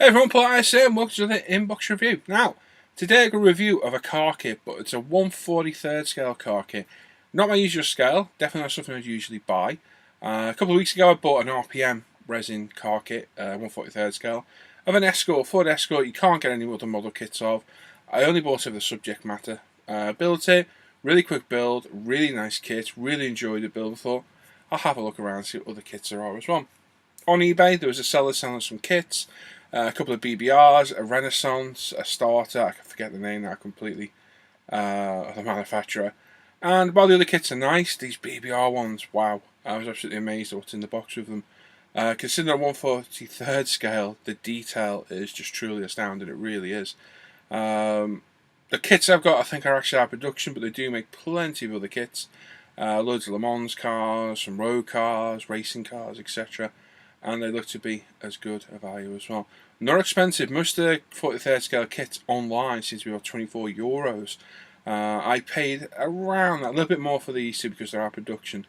Hey everyone, Paul ISA and welcome to the Inbox Review. Now, today I got a review of a car kit, but it's a 1/43 scale car kit. Not my usual scale, definitely not something I'd usually buy. A couple of weeks ago I bought an RPM resin car kit, 1/43 scale, of an Escort, Ford Escort. You can't get any other model kits of. I only bought it for the subject matter. Built it, really quick build, really nice kit, really enjoyed the build. I thought I'll have a look around and see what other kits there are as well. On eBay there was a seller selling some kits. A couple of BBRs, a Renaissance, a starter, I can forget the name now completely, of the manufacturer. And while the other kits are nice, these BBR ones, wow, I was absolutely amazed at what's in the box with them. Considering a 1/43 scale, the detail is just truly astounding, it really is. The kits I've got I think are actually out of production, but they do make plenty of other kits. Loads of Le Mans cars, some road cars, racing cars, etc. And they look to be as good a value as well. Not expensive. Most of the 43rd scale kits online seem to be about €24. I paid around that, a little bit more for these two because they're out of production,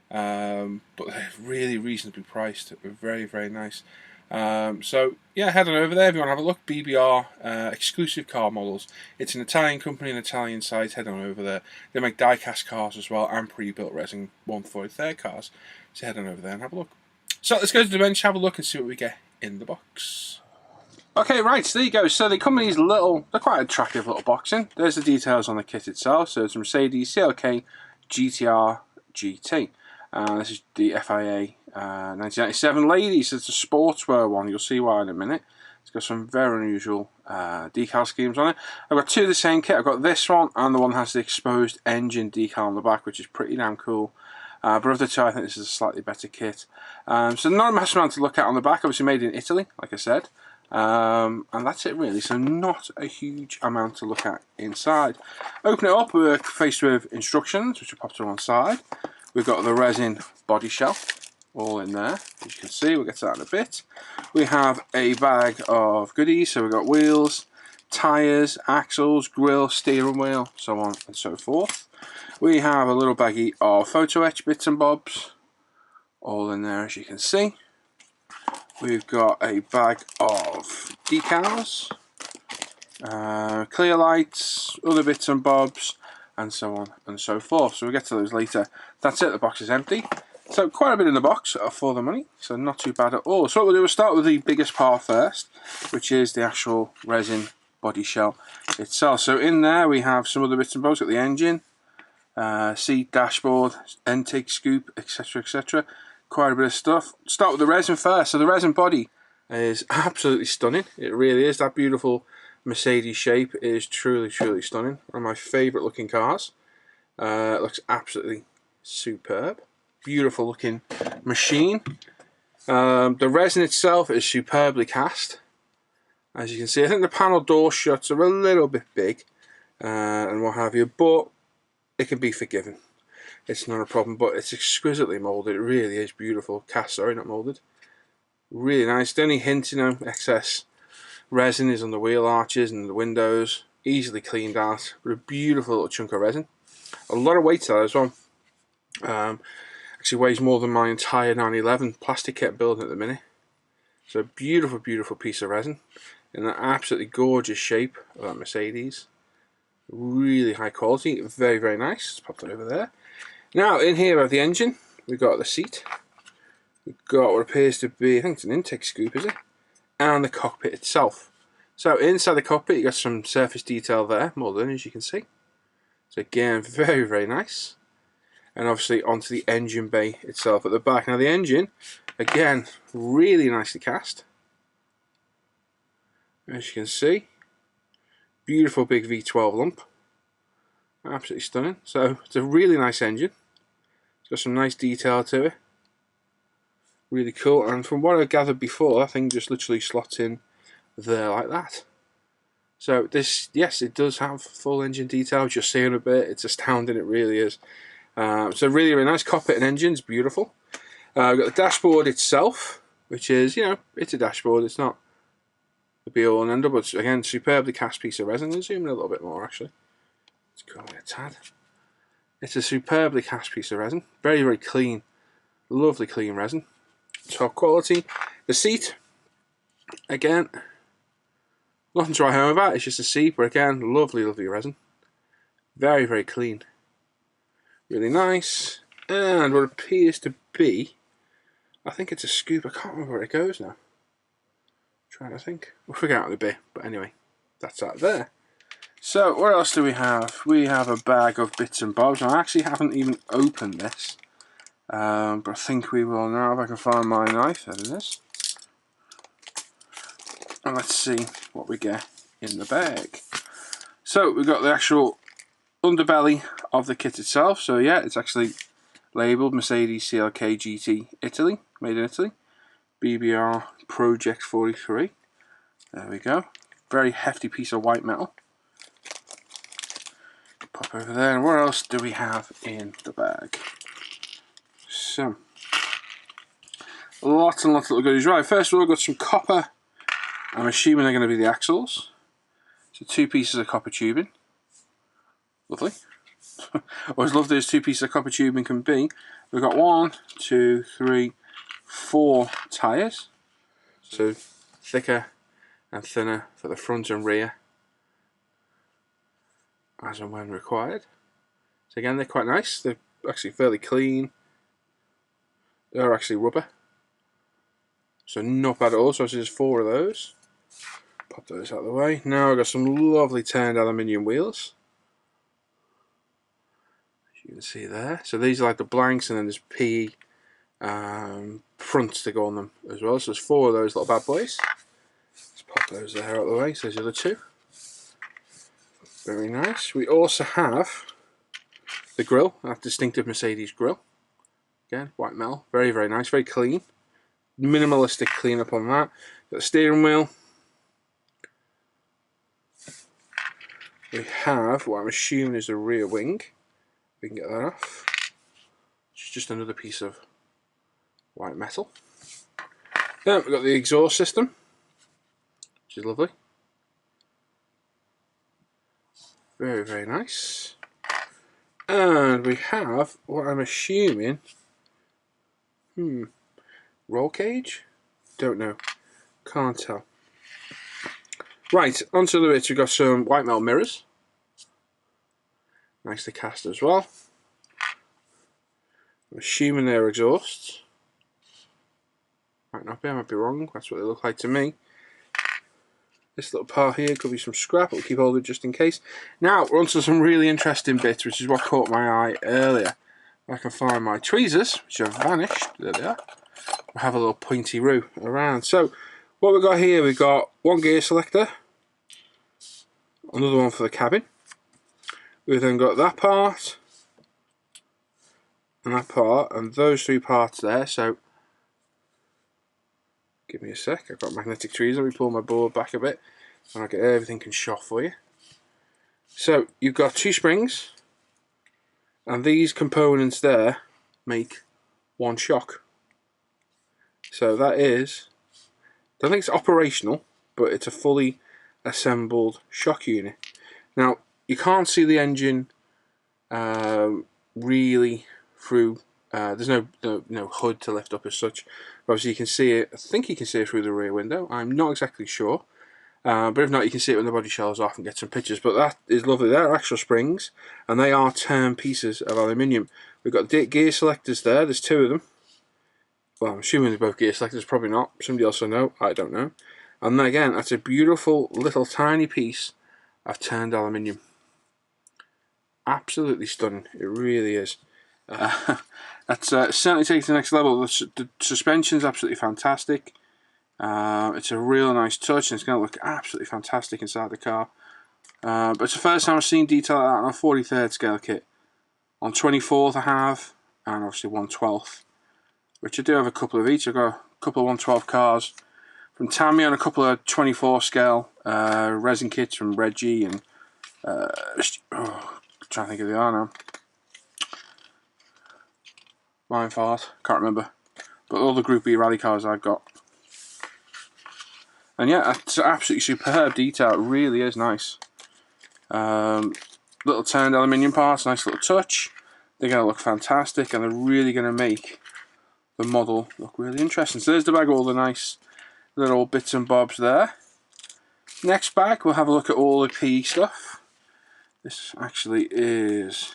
but they're really reasonably priced. They're very, very nice. So yeah, head on over there if you want to have a look. BBR exclusive car models. It's an Italian company, an Italian site. Head on over there. They make die-cast cars as well and pre-built resin 1/43 cars. So head on over there and have a look. So let's go to the bench, have a look and see what we get in the box. Okay, right, so there you go. So they come in these little, they're quite attractive little boxing. There's the details on the kit itself. So it's a Mercedes CLK GTR-GT. This is the FIA 1997 ladies. It's a sportswear one. You'll see why in a minute. It's got some very unusual decal schemes on it. I've got two of the same kit. I've got this one and the one that has the exposed engine decal on the back, which is pretty damn cool. But of the two, I think this is a slightly better kit. So not a massive amount to look at on the back. Obviously made in Italy, like I said. And that's it really. So not a huge amount to look at inside. Open it up, we're faced with instructions, which are popped to one side. We've got the resin body shell all in there. As you can see, we'll get to that in a bit. We have a bag of goodies. So we've got wheels, tyres, axles, grille, steering wheel, so on and so forth. We have a little baggie of photo etch bits and bobs, all in there as you can see. We've got a bag of decals, clear lights, other bits and bobs, and so on and so forth. So we'll get to those later. That's it, the box is empty. So quite a bit in the box for the money, so not too bad at all. So what we'll do is start with the biggest part first, which is the actual resin body shell itself. So in there we have some other bits and bobs, got the engine, seat, dashboard, intake scoop, etc, etc. Quite a bit of stuff. Start with the resin first. So the resin body is absolutely stunning. It really is. That beautiful Mercedes shape is truly, truly stunning. One of my favourite looking cars. It looks absolutely superb. Beautiful looking machine. The resin itself is superbly cast. As you can see, I think the panel door shuts are a little bit big and what have you, but it can be forgiven. It's not a problem, but it's exquisitely moulded. It really is beautiful. Cast, sorry, not moulded. Really nice. The only hint, excess resin is on the wheel arches and the windows. Easily cleaned out, but a beautiful little chunk of resin. A lot of weight to that as well. Actually weighs more than my entire 911 plastic kit building at the minute. So beautiful, beautiful piece of resin in that absolutely gorgeous shape of that Mercedes. Really high quality, very, very nice. Let's pop that over there. Now in here we have the engine, we've got the seat, we've got what appears to be, I think it's an intake scoop, is it? And the cockpit itself. So inside the cockpit you got some surface detail there, more than as you can see. So again, very, very nice. And obviously onto the engine bay itself at the back. Now the engine, again, really nicely cast. As you can see, beautiful big V12 lump. Absolutely stunning. So it's a really nice engine. It's got some nice detail to it. Really cool. And from what I gathered before, that thing just literally slots in there like that. So this, yes, it does have full engine detail. Just seeing a bit, it's astounding. It really is. So really, really nice. Cockpit and engine's beautiful. We've got the dashboard itself, which is, it's a dashboard. It's not the be all and end all, but again, superbly cast piece of resin. I'll zoom in a little bit more actually. Let's go away a tad. It's a superbly cast piece of resin. Very, very clean. Lovely clean resin. Top quality. The seat, again, Nothing to write home about, it's just a C, but again, lovely, lovely resin. Very, very clean. Really nice. And what appears to be, I think it's a scoop, I can't remember where it goes now. Trying to think. We'll figure out in a bit, but anyway, that's that there. So, what else do we have? We have a bag of bits and bobs. I actually haven't even opened this, but I think we will now if I can find my knife. There it is. And let's see what we get in the bag. So, we've got the actual underbelly of the kit itself. So, yeah, it's actually labelled Mercedes CLK GT Italy, made in Italy. BBR Project 43. There we go. Very hefty piece of white metal. Pop over there. And what else do we have in the bag? So, lots and lots of little goodies. Right, first of all, we've got some copper. I'm assuming they're going to be the axles. So 2 pieces of copper tubing. Lovely. Always love those 2 pieces of copper tubing can be. We've got 1, 2, 3, 4 tyres. So thicker and thinner for the front and rear, as and when required. So again, they're quite nice. They're actually fairly clean. They're actually rubber, so not bad at all. So there's 4 of those. Pop those out of the way. Now I've got some lovely turned aluminium wheels, as you can see there. So these are like the blanks, and then there's PE fronts to go on them as well. So there's 4 of those little bad boys. Let's pop those there out of the way. So there's the other 2. Very nice. We also have the grille, that distinctive Mercedes grille. Again, white metal. Very, very nice. Very clean. Minimalistic cleanup on that. Got the steering wheel. We have what I'm assuming is a rear wing. We can get that off. It's just another piece of white metal. Then we've got the exhaust system, which is lovely. Very, very nice. And we have what I'm assuming, roll cage? Don't know. Can't tell. Right, onto the bits. We've got some white metal mirrors. Nicely cast as well. I'm assuming they're exhausts. Might not be, I might be wrong. That's what they look like to me. This little part here could be some scrap. We'll keep hold of it just in case. Now, we're onto some really interesting bits, which is what caught my eye earlier. I can find my tweezers, which have vanished. There they are. I have a little pointy roo around. So, what we've got here, we've got 1 gear selector, another one for the cabin. We've then got that part, and that part, and those 3 parts there. So, give me a sec, I've got magnetic tweezers. Let me pull my board back a bit, and I'll get everything can shot for you. So, you've got 2 springs, and these components there make 1 shock. So that is, I don't think it's operational, but it's a fully assembled shock unit. Now, you can't see the engine really through, there's no hood to lift up as such. But obviously you can see it, I think you can see it through the rear window. I'm not exactly sure. But if not, you can see it when the body shells off and get some pictures. But that is lovely. They're actual springs, and they are turned pieces of aluminium. We've got the gear selectors there. There's 2 of them. Well, I'm assuming they're both gear selectors. Probably not. Somebody else will know. I don't know. And then again, that's a beautiful little tiny piece of turned aluminium. Absolutely stunning. It really is. That's certainly taken to the next level. The suspension's absolutely fantastic. It's a real nice touch, and it's going to look absolutely fantastic inside the car. But it's the first time I've seen detail like that on a 43rd scale kit. On 24th I have, and obviously 1/12th, which I do have a couple of each. I've got a couple of 1/12 cars from Tammy, and a couple of 24 scale resin kits from Reggie, and I'm trying to think of the R now. Mind fart, can't remember. But all the Group B rally cars I've got. And yeah, it's absolutely superb detail. It really is nice. Little turned aluminium parts, nice little touch. They're going to look fantastic, and they're really going to make the model look really interesting. So there's the bag of all the nice little bits and bobs there. Next bag, we'll have a look at all the PE stuff. This actually is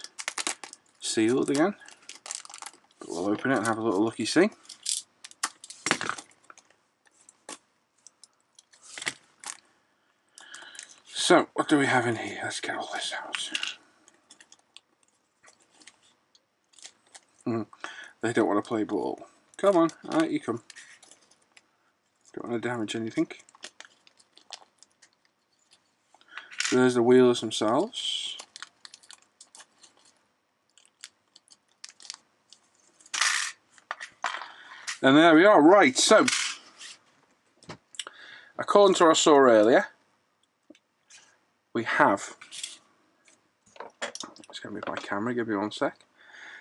sealed again, but we'll open it and have a little looky see. So, what do we have in here? Let's get all this out. They don't want to play ball. Come on, out you come. Don't want to damage anything. So there's the wheels themselves. And there we are. Right, so according to what I saw earlier, we have, let's get me my camera, give me one sec.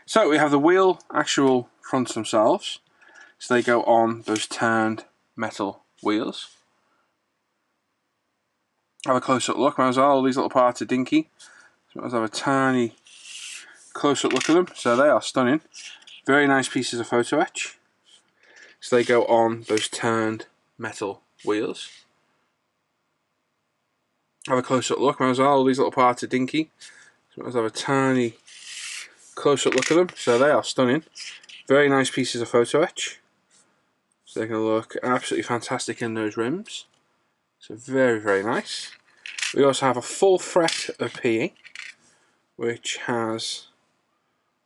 So we have the wheel actual fronts themselves, so they go on those turned metal wheels. Have a close up look, might as well, all these little parts are dinky, so let's have a tiny close up look at them. So they are stunning, very nice pieces of photo etch, so they go on those turned metal wheels. Have a close up look, might as well, all these little parts are dinky, so let's have a tiny close up look at them. So they are stunning, very nice pieces of photo etch, so they're going to look absolutely fantastic in those rims. So very nice. We also have a full fret of PE, which has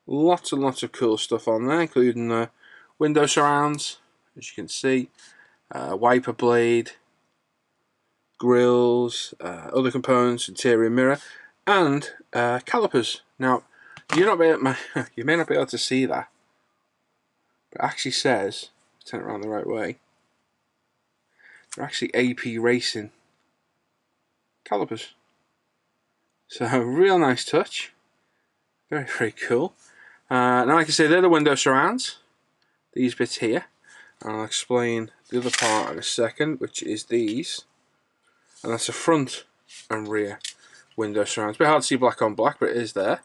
lots and lots of cool stuff on there, including the window surrounds, as you can see, wiper blade, grills, other components, interior mirror, and calipers. Now, you may not be able to see that, but it actually says, turn it around the right way, they're actually AP Racing calipers. So real nice touch, very cool. Now, like I say, they're the window surrounds, these bits here, and I'll explain the other part in a second, which is these, and that's the front and rear window surrounds. A bit hard to see black on black, but it is there.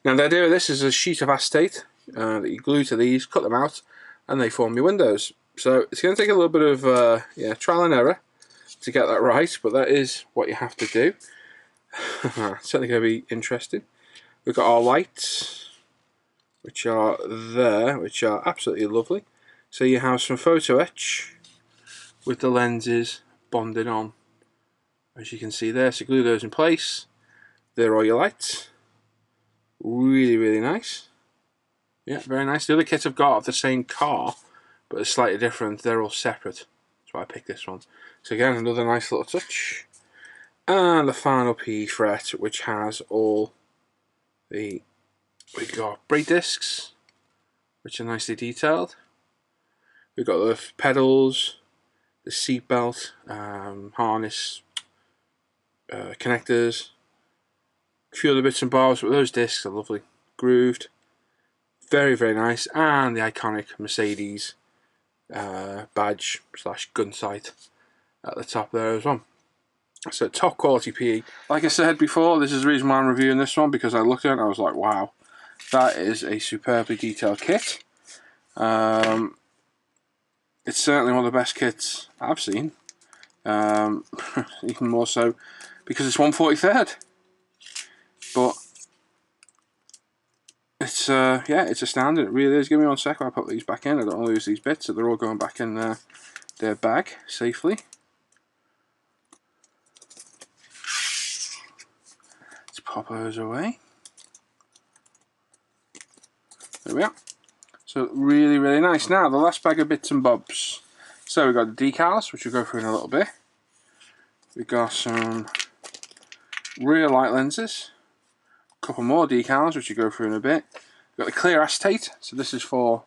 Now the idea of this is a sheet of acetate that you glue to these, cut them out, and they form your windows. So it's going to take a little bit of trial and error to get that right, but that is what you have to do. Certainly going to be interesting. We've got our lights, which are there, which are absolutely lovely. So you have some photo etch with the lenses bonded on, as you can see there. So glue those in place. There are your lights. Really nice. Yeah, very nice. The other kits I've got of the same car, but it's slightly different. They're all separate. That's why I picked this one. So again, another nice little touch. And the final PE fret, which has all the, we've got brake discs, which are nicely detailed. We've got the pedals, the seat belt, harness, connectors, a few other bits and bobs, but those discs are lovely, grooved, very nice, and the iconic Mercedes badge / gun sight at the top there as well. So top quality PE. Like I said before, this is the reason why I'm reviewing this one, because I looked at it and I was like, wow, that is a superbly detailed kit. It's certainly one of the best kits I've seen, even more so because it's 1/43rd. But it's yeah, it's a standard. It really is. Give me one sec while I put these back in. I don't want to lose these bits, so they're all going back in their bag safely. Let's pop those away. There we are. So really nice. Now the last bag of bits and bobs. So we've got the decals, which we'll go through in a little bit. We've got some rear light lenses. A couple more decals, which we'll go through in a bit. We've got the clear acetate. So this is for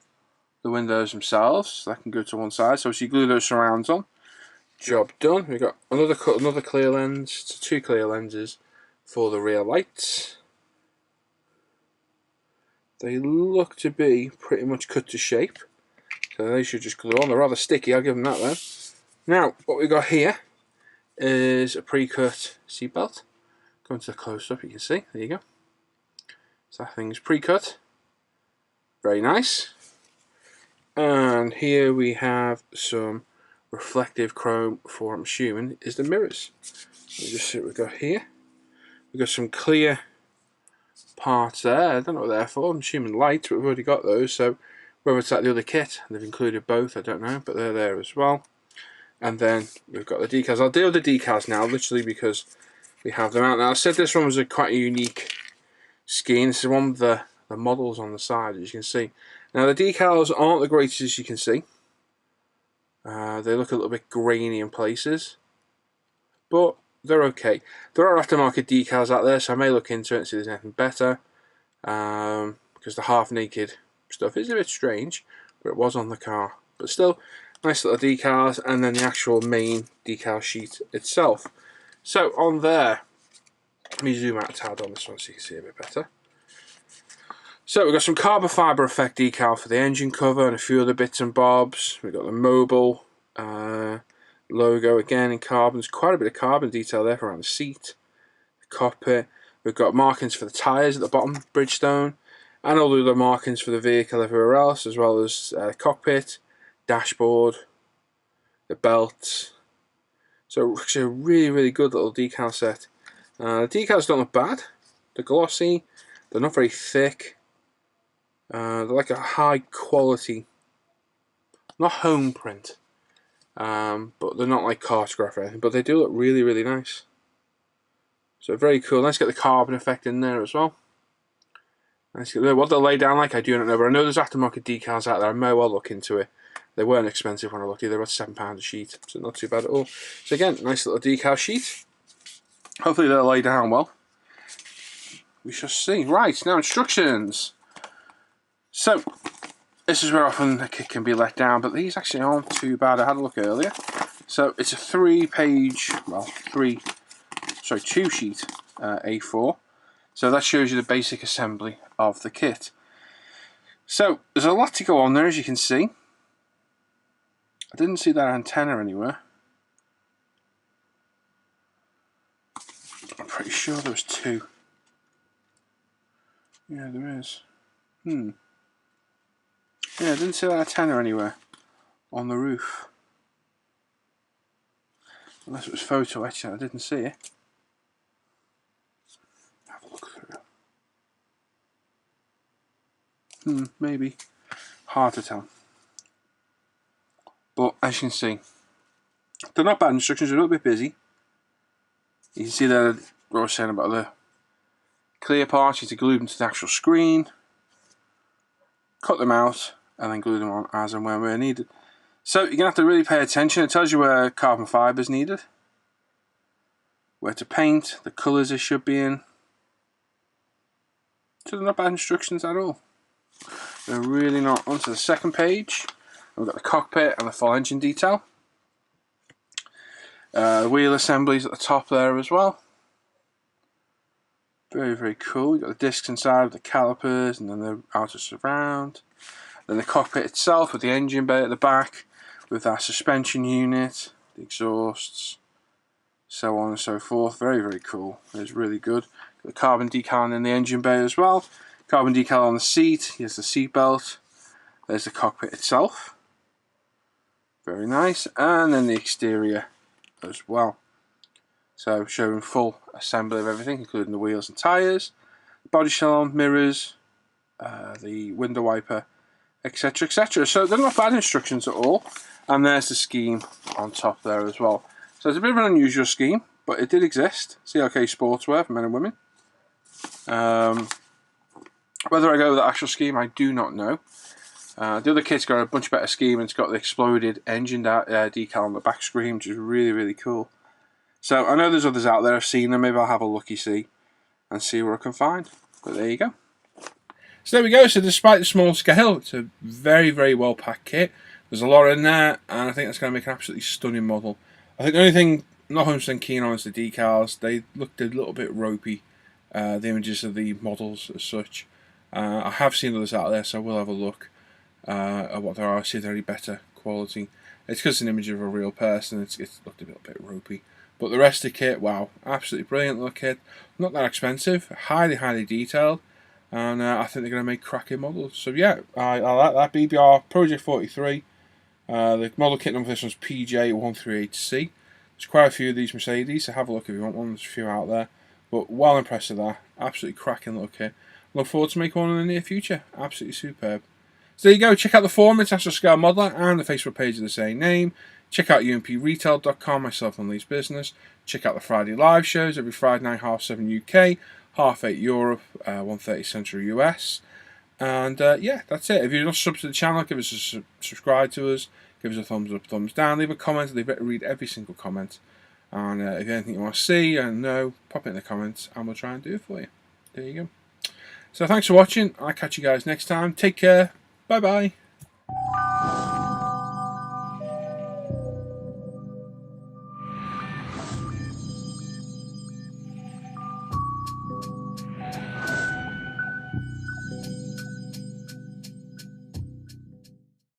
the windows themselves. So that can go to one side. So as you glue those surrounds on, job done. We've got another clear lens. So 2 clear lenses for the rear lights. They look to be pretty much cut to shape, so they should just glue on. They're rather sticky, I'll give them that though. Now, what we've got here is a pre-cut seatbelt. Going to the close-up, you can see, there you go. So that thing's pre-cut, very nice. And here we have some reflective chrome for, I'm assuming, is the mirrors. Let me just see what we've got here. We've got some clear parts there. I don't know what they're for. I'm assuming light, but we've already got those. So whether it's like the other kit, they've included both, I don't know, but they're there as well. And then we've got the decals. I'll deal with the decals now, literally because we have them out. Now I said this one was quite a unique scheme. This is one with the models on the side, as you can see. Now the decals aren't the greatest, as you can see. They look a little bit grainy in places, but they're okay. There are aftermarket decals out there, so I may look into it and see if there's anything better. Because the half-naked stuff is a bit strange, but it was on the car. But still, nice little decals, and then the actual main decal sheet itself. So on there, let me zoom out a tad on this one so you can see a bit better. So we've got some carbon fibre effect decal for the engine cover and a few other bits and bobs. We've got the mobile logo again in carbon. There's quite a bit of carbon detail there around the seat, the cockpit. We've got markings for the tyres at the bottom, Bridgestone, and all the other markings for the vehicle everywhere else, as well as cockpit, dashboard, the belts. So actually a really, really good little decal set. The decals don't look bad. They're glossy. They're not very thick. They're like a high quality, not home print, but they're not like cartograph or anything, but they do look really, really nice. So very cool. Let's get the carbon effect in there as well. Let's get what they'll lay down like, I do not know, but I know there's aftermarket decals out there. I may well look into it. They weren't expensive when I looked. They were about £7 a sheet, so not too bad at all. So again, nice little decal sheet. Hopefully they'll lay down well. We shall see. Right, now instructions. So, this is where often the kit can be let down, but these actually aren't too bad. I had a look earlier. So, it's a 2-sheet A4. So that shows you the basic assembly of the kit. So, there's a lot to go on there, as you can see. I didn't see that antenna anywhere. I'm pretty sure there was 2. Yeah, there is. Yeah, I didn't see that antenna anywhere on the roof. Unless it was photo etched, I didn't see it. Have a look through. Maybe. Hard to tell. But as you can see, they're not bad instructions, they're a little bit busy. You can see there what I was saying about the clear parts. You have to glue them to the actual screen, cut them out, and then glue them on as and when we're needed. So you're going to have to really pay attention. It tells you where carbon fibre is needed, where to paint, the colours it should be in. So they're not bad instructions at all. They're really not. Onto the second page, we've got the cockpit and the full engine detail. The wheel assemblies at the top there as well. Very, very cool. You've got the discs inside with the calipers and then the outer surround. Then the cockpit itself with the engine bay at the back with that suspension unit, the exhausts, so on and so forth. Very, very cool. It's really good. Got the carbon decal in the engine bay as well. Carbon decal on the seat. Here's the seat belt. There's the cockpit itself. Very nice. And then the exterior as well. So showing full assembly of everything, including the wheels and tyres, body shell, mirrors, the window wiper, etc, etc. So they're not bad instructions at all. And there's the scheme on top there as well. So it's a bit of an unusual scheme, but it did exist. CLK sportswear for men and women. Whether I go with the actual scheme, I do not know. The other kit's got a much better scheme, and it's got the exploded engine decal on the back screen, which is really, really cool. So I know there's others out there, I've seen them, maybe I'll have a look-see and see where I can find. But there you go. So there we go. So despite the small scale, it's a very, very well packed kit. There's a lot in there, and I think that's going to make an absolutely stunning model. I think the only thing I'm not 100% keen on is the decals. They looked a little bit ropey, the images of the models as such. I have seen others out there, so I will have a look at what there are, see if they're any better quality. It's because it's an image of a real person, it's looked a little bit ropey. But the rest of the kit, wow, absolutely brilliant little kit. Not that expensive, highly, highly detailed. And I think they're going to make cracking models. So yeah, I like that BBR Project 43. The model kit number for this one's PJ138C. There's quite a few of these Mercedes, so have a look if you want one. There's a few out there. But well impressed with that. Absolutely cracking little kit. Look forward to making one in the near future. Absolutely superb. So there you go. Check out the forum, International Scale Modeler, and the Facebook page of the same name. Check out umpretail.com, myself and Lee's business. Check out the Friday live shows every Friday night, 7:30 UK, 8:30 Europe, 1:30 Central US. And yeah, that's it. If you're not subscribed to the channel, give us a subscribe to us. Give us a thumbs up, thumbs down. Leave a comment. Leave it. Read every single comment. And if you have anything you want to see and know, pop it in the comments, and we'll try and do it for you. There you go. So thanks for watching. I'll catch you guys next time. Take care. Bye bye.